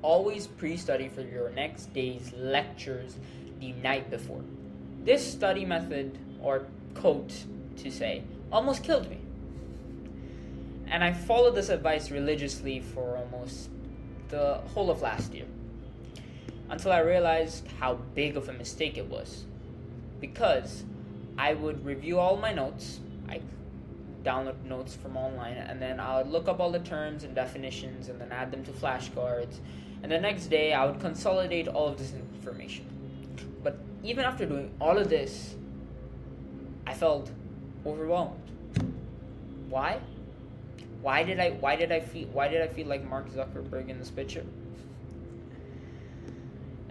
always pre-study for your next day's lectures the night before. This study method, or quote to say, almost killed me. And I followed this advice religiously for almost the whole of last year, until I realized how big of a mistake it was. Because I would review all my notes, I download notes from online, and then I would look up all the terms and definitions and then add them to flashcards, and the next day I would consolidate all of this information. But even after doing all of this, I felt overwhelmed. Why? Why did I feel like Mark Zuckerberg in this picture?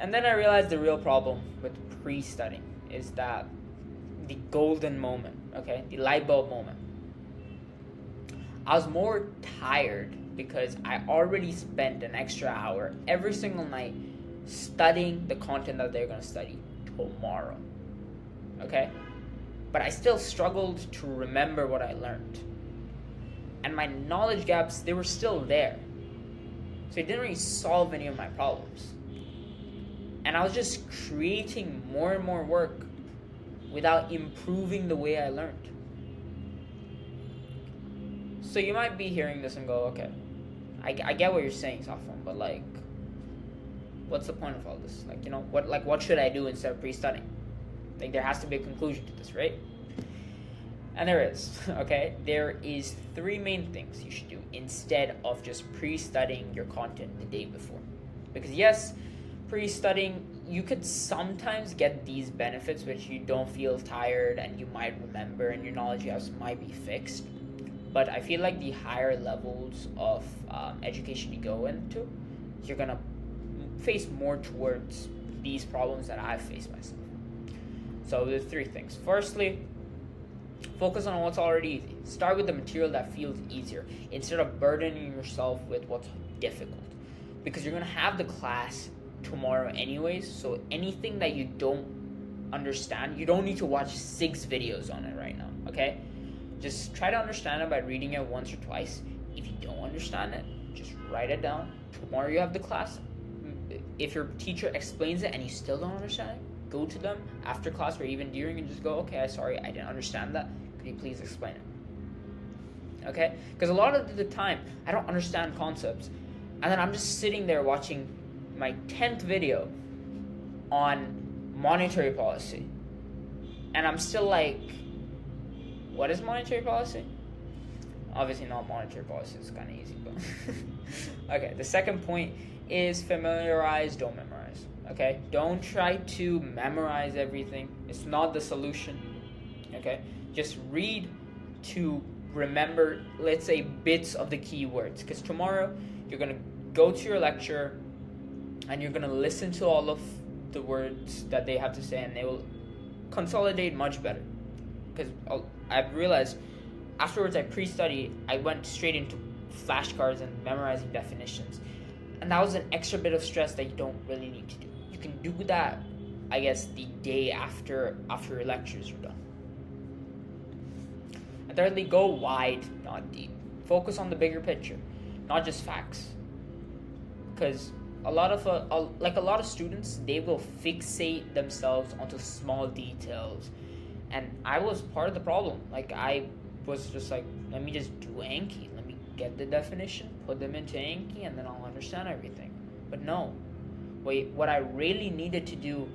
And then I realized the real problem with pre-studying is that the golden moment, okay, the light bulb moment. I was more tired because I already spent an extra hour every single night studying the content that they're going to study tomorrow, okay? But I still struggled to remember what I learned. And my knowledge gaps, they were still there. So it didn't really solve any of my problems. And I was just creating more and more work without improving the way I learned. So you might be hearing this and go, okay, I get what you're saying, Safwan, but like, what's the point of all this? Like, you know, what should I do instead of pre-studying? Like, there has to be a conclusion to this, right? And there is, okay? There is 3 main things you should do instead of just pre-studying your content the day before. Because yes, pre-studying, you could sometimes get these benefits which you don't feel tired and you might remember and your knowledge gaps might be fixed. But I feel like the higher levels of education you go into, you're going to face more towards these problems that I've faced myself. So there's 3 things. Firstly, focus on what's already easy. Start with the material that feels easier instead of burdening yourself with what's difficult. Because you're going to have the class tomorrow anyways, so anything that you don't understand, you don't need to watch 6 videos on it right now, okay? Just try to understand it by reading it once or twice. If you don't understand it, just write it down. Tomorrow you have the class. If your teacher explains it and you still don't understand it, go to them after class or even during and just go, okay, sorry, I didn't understand that. Could you please explain it? Okay? Because a lot of the time, I don't understand concepts. And then I'm just sitting there watching my 10th video on monetary policy. And I'm still like, what is monetary policy? Obviously not monetary policy, it's kind of easy, but okay, the second point is familiarize, don't memorize. Okay, don't try to memorize everything. It's not the solution. Okay, just read to remember, let's say, bits of the keywords, because tomorrow you're going to go to your lecture and you're going to listen to all of the words that they have to say, and they will consolidate much better. Because I've realized afterwards I pre-studied, I went straight into flashcards and memorizing definitions, and that was an extra bit of stress that you don't really need to do. You can do that, I guess, the day after your lectures are done. And thirdly, go wide, not deep. Focus on the bigger picture, not just facts. Because a lot of students, they will fixate themselves onto small details. And I was part of the problem. Like, I was just like, let me just do Anki. Let me get the definition, put them into Anki, and then I'll understand everything. But no. What I really needed to do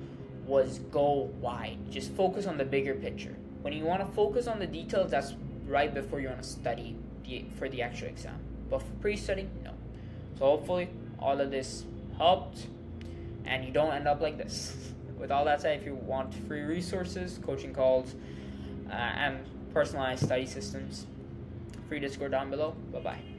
was go wide. Just focus on the bigger picture. When you want to focus on the details, that's right before you want to study for the actual exam. But for pre-studying, no. So hopefully all of this helped and you don't end up like this. With all that said, if you want free resources, coaching calls, and personalized study systems, free Discord down below. Bye-bye.